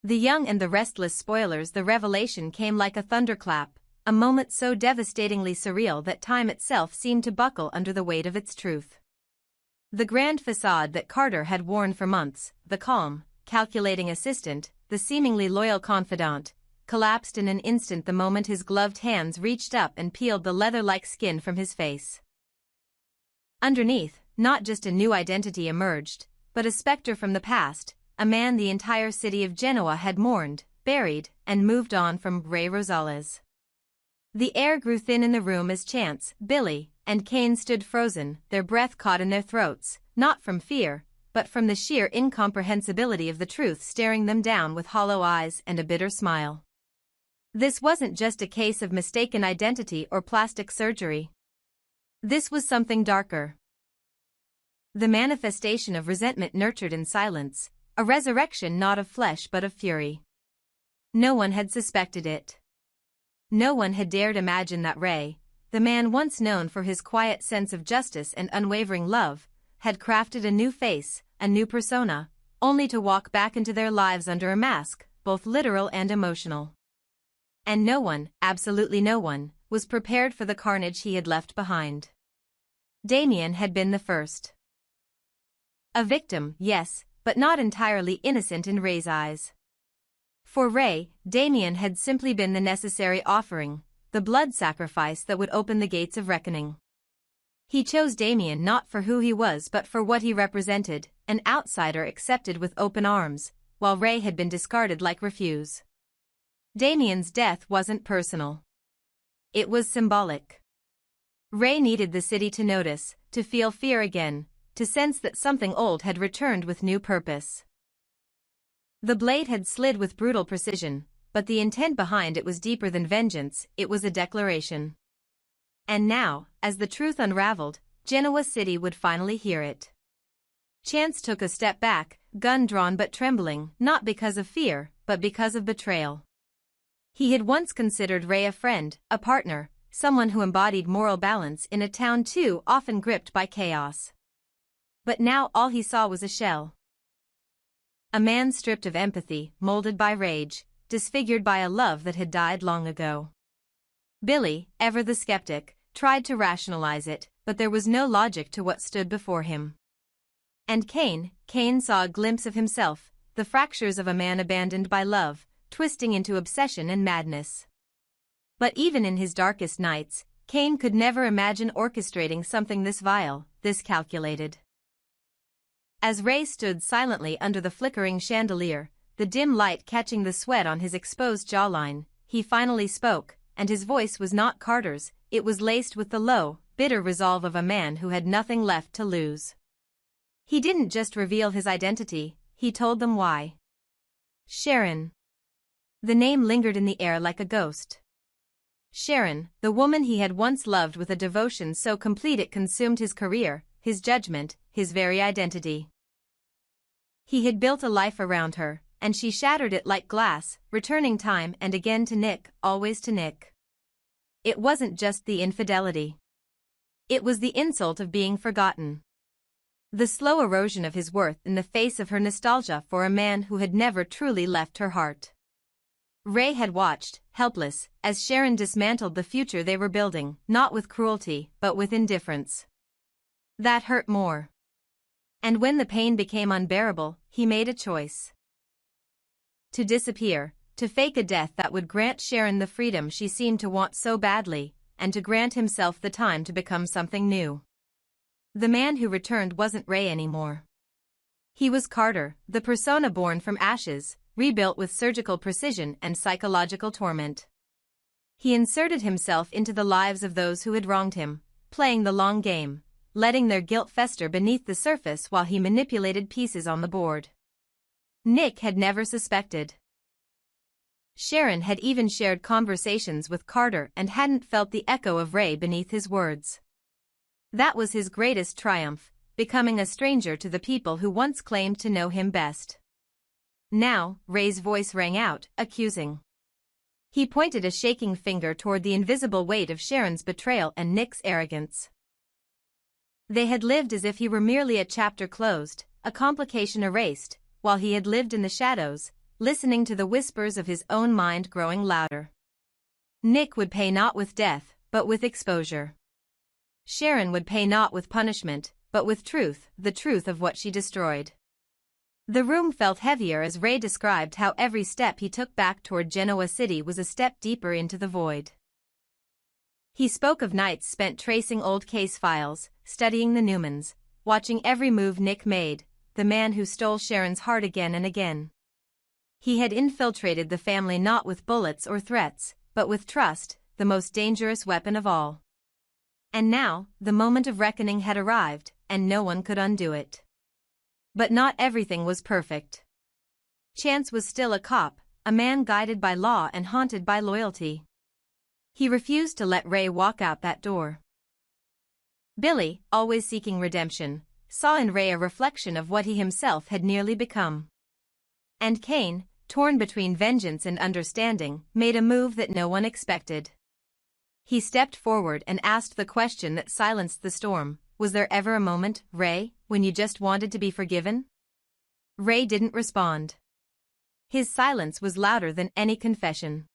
The Young and the Restless spoilers. The revelation came like a thunderclap, a moment so devastatingly surreal that time itself seemed to buckle under the weight of its truth. The grand facade that Carter had worn for months, the calm, calculating assistant, the seemingly loyal confidant, collapsed in an instant the moment his gloved hands reached up and peeled the leather-like skin from his face. Underneath, not just a new identity emerged, but a specter from the past, a man the entire city of Genoa had mourned, buried, and moved on from, Ray Rosales. The air grew thin in the room as Chance, Billy, and Kane stood frozen, their breath caught in their throats, not from fear, but from the sheer incomprehensibility of the truth staring them down with hollow eyes and a bitter smile. This wasn't just a case of mistaken identity or plastic surgery. This was something darker. The manifestation of resentment nurtured in silence, a resurrection not of flesh but of fury. No one had suspected it. No one had dared imagine that Ray, the man once known for his quiet sense of justice and unwavering love, had crafted a new face, a new persona, only to walk back into their lives under a mask, both literal and emotional. And no one, absolutely no one, was prepared for the carnage he had left behind. Damien had been the first. A victim, yes, but not entirely innocent in Ray's eyes. For Ray, Damien had simply been the necessary offering, the blood sacrifice that would open the gates of reckoning. He chose Damien not for who he was but for what he represented, an outsider accepted with open arms, while Ray had been discarded like refuse. Damien's death wasn't personal. It was symbolic. Ray needed the city to notice, to feel fear again, to sense that something old had returned with new purpose. The blade had slid with brutal precision, but the intent behind it was deeper than vengeance, it was a declaration. And now, as the truth unraveled, Genoa City would finally hear it. Chance took a step back, gun drawn but trembling, not because of fear, but because of betrayal. He had once considered Ray a friend, a partner, someone who embodied moral balance in a town too often gripped by chaos. But now all he saw was a shell. A man stripped of empathy, molded by rage, disfigured by a love that had died long ago. Billy, ever the skeptic, tried to rationalize it, but there was no logic to what stood before him. And Kane saw a glimpse of himself, the fractures of a man abandoned by love, twisting into obsession and madness. But even in his darkest nights, Kane could never imagine orchestrating something this vile, this calculated. As Ray stood silently under the flickering chandelier, the dim light catching the sweat on his exposed jawline, he finally spoke, and his voice was not Carter's, it was laced with the low, bitter resolve of a man who had nothing left to lose. He didn't just reveal his identity, he told them why. Sharon. The name lingered in the air like a ghost. Sharon, the woman he had once loved with a devotion so complete it consumed his career, his judgment, his very identity. He had built a life around her, and she shattered it like glass, returning time and again to Nick, always to Nick. It wasn't just the infidelity. It was the insult of being forgotten. The slow erosion of his worth in the face of her nostalgia for a man who had never truly left her heart. Ray had watched, helpless, as Sharon dismantled the future they were building, not with cruelty, but with indifference. That hurt more. And when the pain became unbearable, he made a choice. To disappear, to fake a death that would grant Sharon the freedom she seemed to want so badly, and to grant himself the time to become something new. The man who returned wasn't Ray anymore. He was Carter, the persona born from ashes, rebuilt with surgical precision and psychological torment. He inserted himself into the lives of those who had wronged him, playing the long game, letting their guilt fester beneath the surface while he manipulated pieces on the board. Nick had never suspected. Sharon had even shared conversations with Carter and hadn't felt the echo of Ray beneath his words. That was his greatest triumph, becoming a stranger to the people who once claimed to know him best. Now, Ray's voice rang out, accusing. He pointed a shaking finger toward the invisible weight of Sharon's betrayal and Nick's arrogance. They had lived as if he were merely a chapter closed, a complication erased, while he had lived in the shadows, listening to the whispers of his own mind growing louder. Nick would pay not with death, but with exposure. Sharon would pay not with punishment, but with truth, the truth of what she destroyed. The room felt heavier as Ray described how every step he took back toward Genoa City was a step deeper into the void. He spoke of nights spent tracing old case files, studying the Newmans, watching every move Nick made, the man who stole Sharon's heart again and again. He had infiltrated the family not with bullets or threats, but with trust, the most dangerous weapon of all. And now, the moment of reckoning had arrived, and no one could undo it. But not everything was perfect. Chance was still a cop, a man guided by law and haunted by loyalty. He refused to let Ray walk out that door. Billy, always seeking redemption, saw in Ray a reflection of what he himself had nearly become. And Kane, torn between vengeance and understanding, made a move that no one expected. He stepped forward and asked the question that silenced the storm. Was there ever a moment, Ray, when you just wanted to be forgiven? Ray didn't respond. His silence was louder than any confession.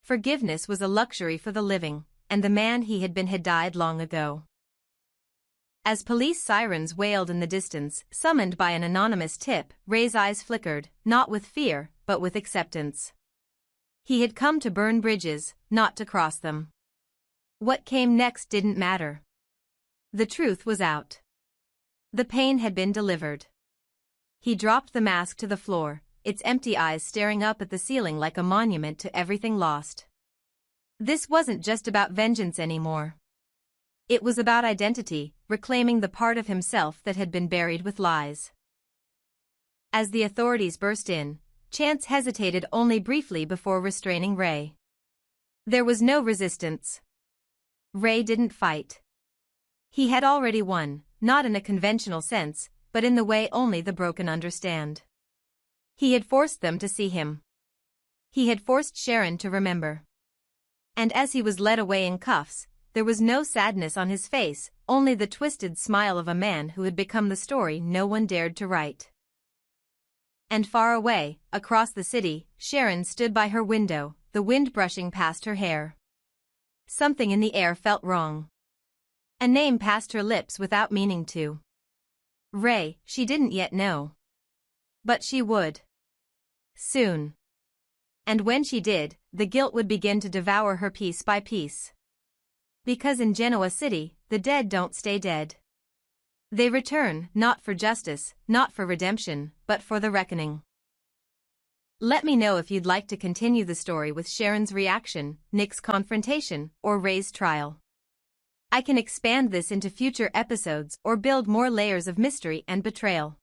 Forgiveness was a luxury for the living, and the man he had been had died long ago. As police sirens wailed in the distance, summoned by an anonymous tip, Ray's eyes flickered, not with fear, but with acceptance. He had come to burn bridges, not to cross them. What came next didn't matter. The truth was out. The pain had been delivered. He dropped the mask to the floor, its empty eyes staring up at the ceiling like a monument to everything lost. This wasn't just about vengeance anymore. It was about identity, reclaiming the part of himself that had been buried with lies. As the authorities burst in, Chance hesitated only briefly before restraining Ray. There was no resistance. Ray didn't fight. He had already won, not in a conventional sense, but in the way only the broken understand. He had forced them to see him. He had forced Sharon to remember. And as he was led away in cuffs, there was no sadness on his face, only the twisted smile of a man who had become the story no one dared to write. And far away, across the city, Sharon stood by her window, the wind brushing past her hair. Something in the air felt wrong. A name passed her lips without meaning to. Ray, she didn't yet know. But she would. Soon. And when she did, the guilt would begin to devour her piece by piece. Because in Genoa City, the dead don't stay dead. They return, not for justice, not for redemption, but for the reckoning. Let me know if you'd like to continue the story with Sharon's reaction, Nick's confrontation, or Ray's trial. I can expand this into future episodes or build more layers of mystery and betrayal.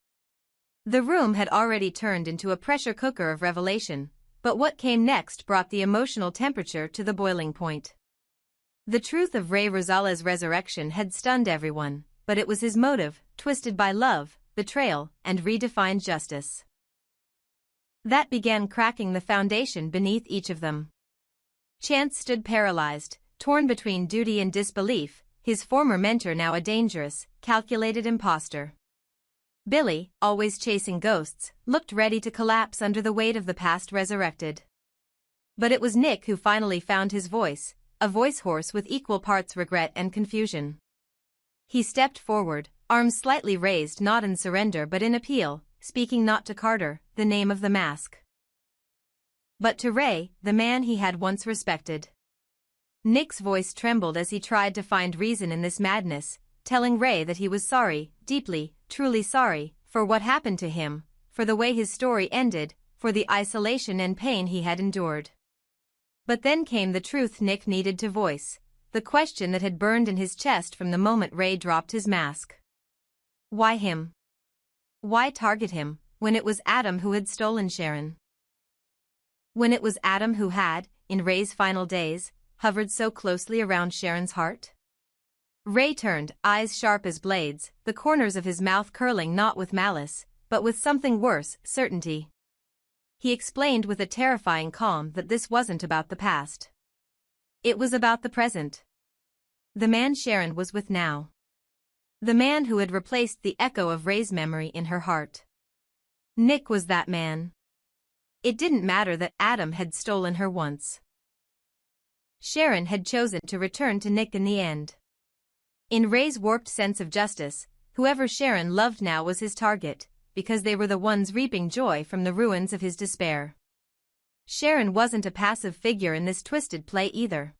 The room had already turned into a pressure cooker of revelation, but what came next brought the emotional temperature to the boiling point. The truth of Ray Rosales' resurrection had stunned everyone, but it was his motive, twisted by love, betrayal, and redefined justice. That began cracking the foundation beneath each of them. Chance stood paralyzed, torn between duty and disbelief, his former mentor now a dangerous, calculated imposter. Billy, always chasing ghosts, looked ready to collapse under the weight of the past resurrected. But it was Nick who finally found his voice, a voice hoarse with equal parts regret and confusion. He stepped forward, arms slightly raised not in surrender but in appeal, speaking not to Carter, the name of the mask, but to Ray, the man he had once respected. Nick's voice trembled as he tried to find reason in this madness, telling Ray that he was sorry, deeply, truly sorry, for what happened to him, for the way his story ended, for the isolation and pain he had endured. But then came the truth Nick needed to voice, the question that had burned in his chest from the moment Ray dropped his mask. Why him? Why target him, when it was Adam who had stolen Sharon? When it was Adam who had, in Ray's final days, hovered so closely around Sharon's heart? Ray turned, eyes sharp as blades, the corners of his mouth curling not with malice, but with something worse, certainty. He explained with a terrifying calm that this wasn't about the past. It was about the present. The man Sharon was with now. The man who had replaced the echo of Ray's memory in her heart. Nick was that man. It didn't matter that Adam had stolen her once. Sharon had chosen to return to Nick in the end. In Ray's warped sense of justice, whoever Sharon loved now was his target, because they were the ones reaping joy from the ruins of his despair. Sharon wasn't a passive figure in this twisted play either.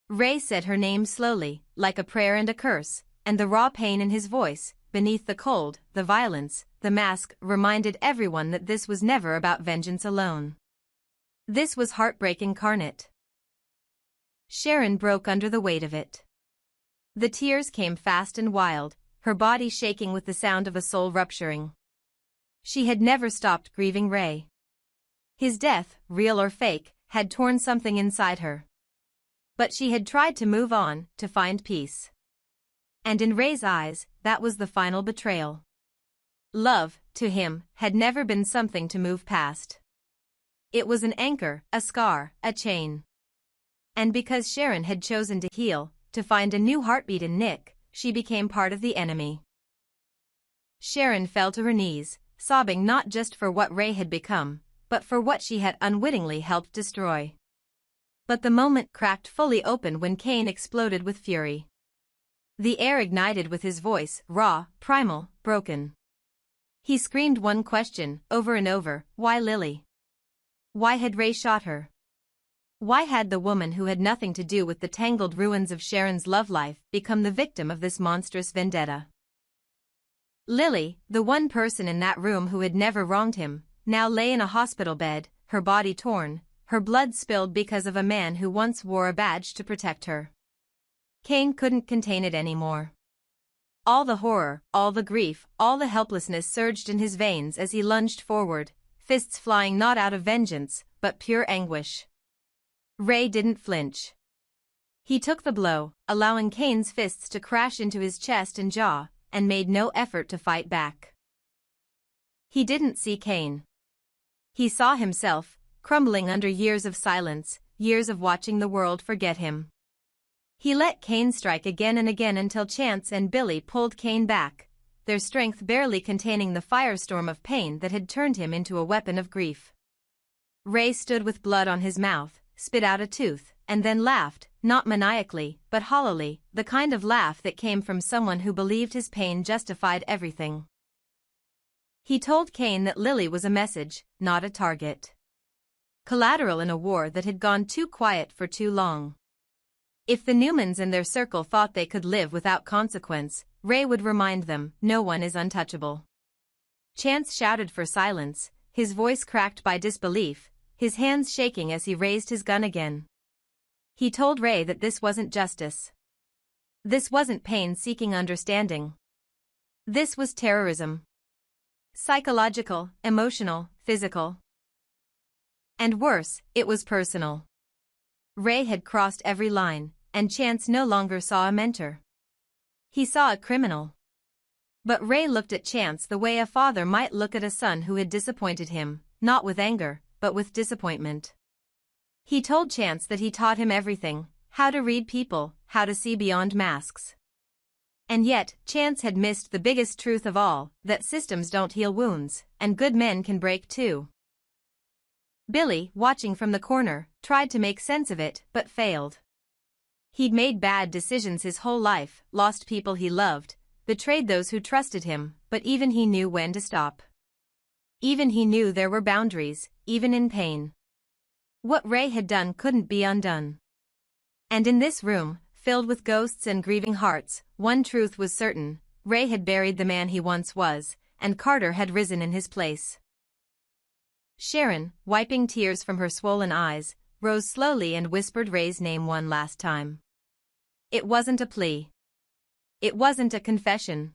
Ray said her name slowly, like a prayer and a curse, and the raw pain in his voice, beneath the cold, the violence, the mask, reminded everyone that this was never about vengeance alone. This was heartbreak incarnate. Sharon broke under the weight of it. The tears came fast and wild, her body shaking with the sound of a soul rupturing. She had never stopped grieving Ray. His death, real or fake, had torn something inside her. But she had tried to move on, to find peace. And in Ray's eyes, that was the final betrayal. Love, to him, had never been something to move past. It was an anchor, a scar, a chain. And because Sharon had chosen to heal, to find a new heartbeat in Nick, she became part of the enemy. Sharon fell to her knees, sobbing not just for what Ray had become, but for what she had unwittingly helped destroy. But the moment cracked fully open when Cain exploded with fury. The air ignited with his voice, raw, primal, broken. He screamed one question, over and over, why Lily? Why had Ray shot her? Why had the woman who had nothing to do with the tangled ruins of Sharon's love life become the victim of this monstrous vendetta? Lily, the one person in that room who had never wronged him, now lay in a hospital bed, her body torn, her blood spilled because of a man who once wore a badge to protect her. Cain couldn't contain it anymore. All the horror, all the grief, all the helplessness surged in his veins as he lunged forward, fists flying not out of vengeance, but pure anguish. Ray didn't flinch. He took the blow, allowing Cain's fists to crash into his chest and jaw, and made no effort to fight back. He didn't see Cain. He saw himself, crumbling under years of silence, years of watching the world forget him. He let Cain strike again and again until Chance and Billy pulled Cain back, their strength barely containing the firestorm of pain that had turned him into a weapon of grief. Ray stood with blood on his mouth, spit out a tooth, and then laughed, not maniacally, but hollowly, the kind of laugh that came from someone who believed his pain justified everything. He told Cain that Lily was a message, not a target. Collateral in a war that had gone too quiet for too long. If the Newmans and their circle thought they could live without consequence, Ray would remind them, no one is untouchable. Chance shouted for silence, his voice cracked by disbelief, his hands shaking as he raised his gun again. He told Ray that this wasn't justice. This wasn't pain seeking understanding. This was terrorism. Psychological, emotional, physical. And worse, it was personal. Ray had crossed every line, and Chance no longer saw a mentor. He saw a criminal. But Ray looked at Chance the way a father might look at a son who had disappointed him, not with anger, but with disappointment. He told Chance that he taught him everything, how to read people, how to see beyond masks. And yet, Chance had missed the biggest truth of all, that systems don't heal wounds, and good men can break too. Billy, watching from the corner, tried to make sense of it, but failed. He'd made bad decisions his whole life, lost people he loved, betrayed those who trusted him, but even he knew when to stop. Even he knew there were boundaries, even in pain. What Ray had done couldn't be undone. And in this room, filled with ghosts and grieving hearts, one truth was certain: Ray had buried the man he once was, and Carter had risen in his place. Sharon, wiping tears from her swollen eyes, rose slowly and whispered Ray's name one last time. It wasn't a plea. It wasn't a confession.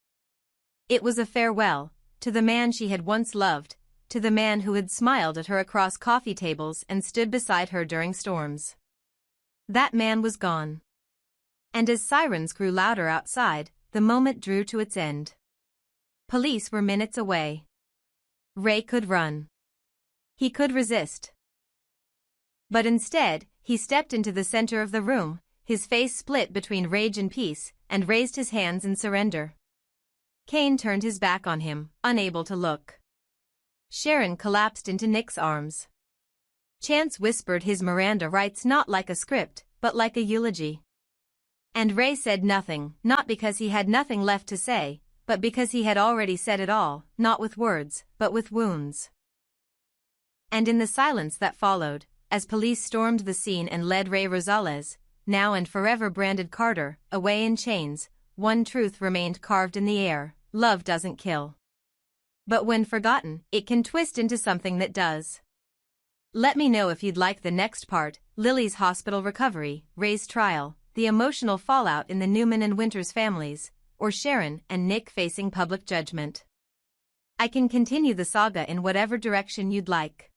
It was a farewell, to the man she had once loved, to the man who had smiled at her across coffee tables and stood beside her during storms. That man was gone. And as sirens grew louder outside, the moment drew to its end. Police were minutes away. Ray could run. He could resist. But instead, he stepped into the center of the room, his face split between rage and peace, and raised his hands in surrender. Cain turned his back on him, unable to look. Sharon collapsed into Nick's arms. Chance whispered his Miranda rights not like a script, but like a eulogy. And Ray said nothing, not because he had nothing left to say, but because he had already said it all, not with words, but with wounds. And in the silence that followed, as police stormed the scene and led Ray Rosales, now and forever branded Carter, away in chains, one truth remained carved in the air: love doesn't kill. But when forgotten, it can twist into something that does. Let me know if you'd like the next part: Lily's hospital recovery, Ray's trial, the emotional fallout in the Newman and Winters families, or Sharon and Nick facing public judgment. I can continue the saga in whatever direction you'd like.